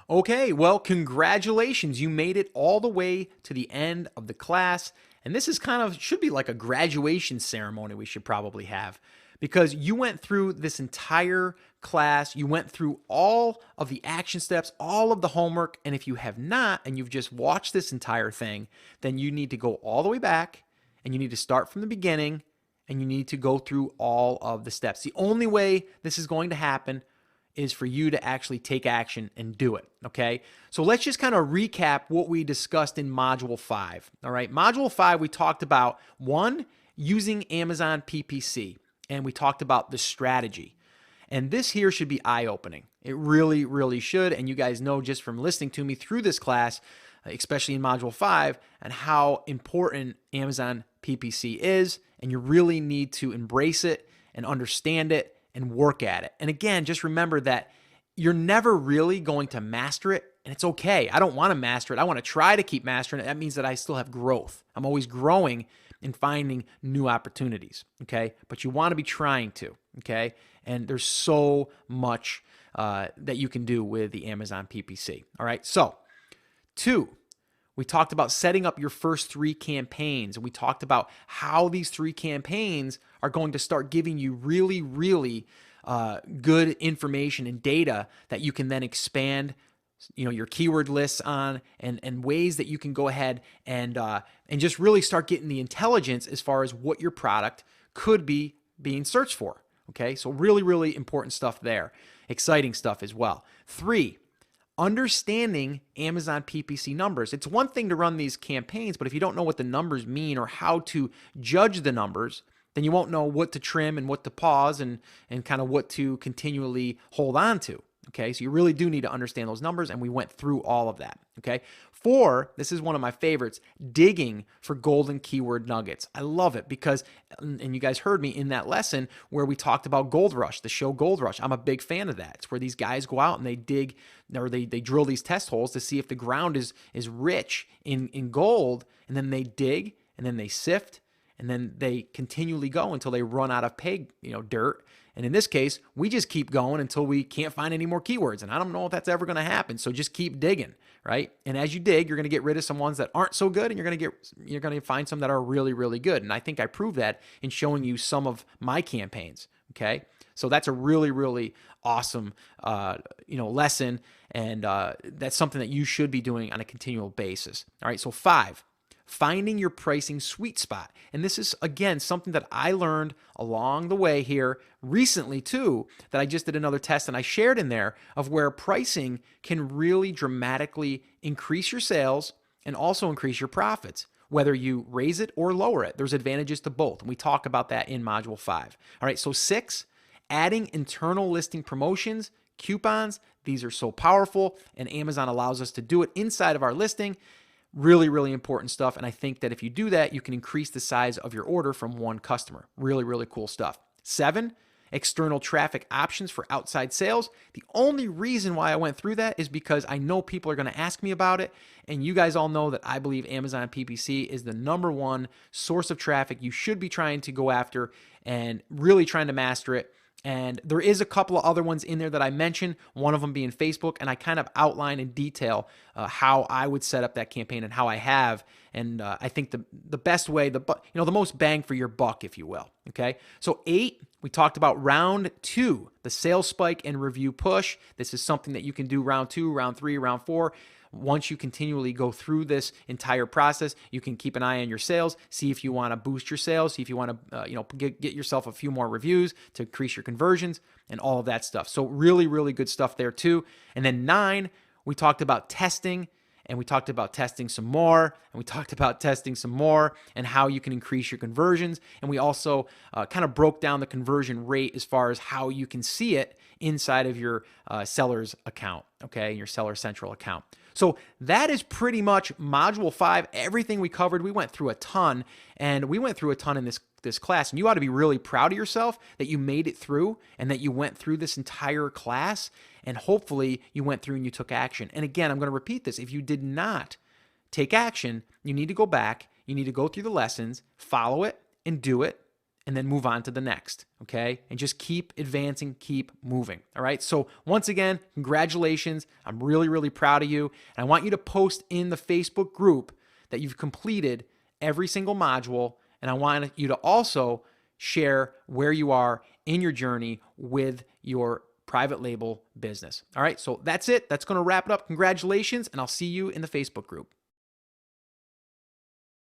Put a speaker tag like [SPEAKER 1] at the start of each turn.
[SPEAKER 1] Okay, well, congratulations. You made it all the way to the end of the class. And this is should be like a graduation ceremony we should probably have because you went through this entire class. You went through all of the action steps, all of the homework. And if you have not, and you've just watched this entire thing, then you need to go all the way back and you need to start from the beginning and you need to go through all of the steps. The only way this is going to happen is for you to actually take action and do it, okay? So let's just kind of recap what we discussed in Module 5, all right? Module 5, we talked about, one, using Amazon PPC, and we talked about the strategy. And this here should be eye-opening. It really, really should, and you guys know just from listening to me through this class, especially in Module 5, and how important Amazon PPC is, and you really need to embrace it and understand it and work at it. And again, just remember that you're never really going to master it, and it's okay. I don't want to master it. I want to try to keep mastering it. That means that I still have growth. I'm always growing and finding new opportunities, okay? But you want to be trying to, okay? And there's so much that you can do with the Amazon PPC, all right? So, 2, we talked about setting up your first 3 campaigns, and we talked about how these 3 campaigns are going to start giving you really, really good information and data that you can then expand, your keyword lists on, and ways that you can go ahead and just really start getting the intelligence as far as what your product could be being searched for. Okay, so really, really important stuff there. Exciting stuff as well. 3, understanding Amazon PPC numbers. It's one thing to run these campaigns, but if you don't know what the numbers mean or how to judge the numbers, then you won't know what to trim and what to pause and kind of what to continually hold on to. Okay, so you really do need to understand those numbers, and we went through all of that. Okay, 4, this is one of my favorites, digging for golden keyword nuggets. I love it because, and you guys heard me in that lesson where we talked about Gold Rush, the show Gold Rush. I'm a big fan of that. It's where these guys go out and they dig, or they drill these test holes to see if the ground is rich in gold, and then they dig, and then they sift, and then they continually go until they run out of dirt. And in this case, we just keep going until we can't find any more keywords. And I don't know if that's ever going to happen. So just keep digging, right? And as you dig, you're going to get rid of some ones that aren't so good, and you're going to find some that are really, really good. And I think I proved that in showing you some of my campaigns. Okay, so that's a really, really awesome, lesson, and that's something that you should be doing on a continual basis. All right, so 5. Finding your pricing sweet spot. And this is, again, something that I learned along the way here recently too, that I just did another test and I shared in there of where pricing can really dramatically increase your sales and also increase your profits. Whether you raise it or lower it, there's advantages to both. And we talk about that in Module 5. All right, so 6, adding internal listing promotions, coupons. These are so powerful, and Amazon allows us to do it inside of our listing. Really, really important stuff. And I think that if you do that, you can increase the size of your order from one customer. Really, really cool stuff. 7, external traffic options for outside sales. The only reason why I went through that is because I know people are going to ask me about it. And you guys all know that I believe Amazon PPC is the #1 source of traffic you should be trying to go after and really trying to master it. And there is a couple of other ones in there that I mentioned, one of them being Facebook, and I kind of outline in detail how I would set up that campaign and how I have. And I think the best way, the most bang for your buck, if you will. Okay, so 8, we talked about round 2, the sales spike and review push. This is something that you can do round 2, round 3, round 4. Once you continually go through this entire process, you can keep an eye on your sales, see if you want to boost your sales, see if you want to get yourself a few more reviews to increase your conversions and all of that stuff. So really, really good stuff there too. And then 9, we talked about testing, and we talked about testing some more, and we talked about testing some more and how you can increase your conversions. And we also kind of broke down the conversion rate as far as how you can see it inside of your seller's account, okay, your Seller Central account. So that is pretty much Module 5. Everything we covered, we went through a ton, and we went through a ton in this class. And you ought to be really proud of yourself that you made it through and that you went through this entire class. And hopefully you went through and you took action. And again, I'm going to repeat this. If you did not take action, you need to go back. You need to go through the lessons, follow it, and do it. and then move on to the next, okay? And just keep advancing, keep moving, all right? So once again, congratulations. I'm really, really proud of you. And I want you to post in the Facebook group that you've completed every single module. And I want you to also share where you are in your journey with your private label business. All right, so that's it. That's going to wrap it up. Congratulations, and I'll see you in the Facebook group.